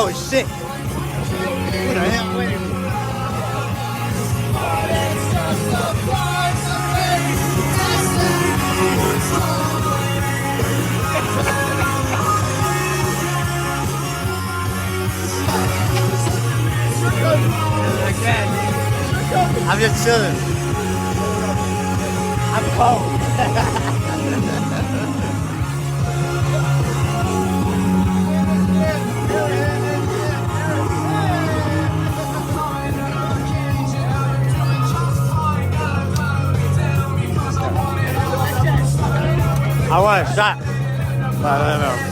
Oh shit! What the hell? Wait a minute. I'm just chilling. I'm cold. I want a shot, but I don't know.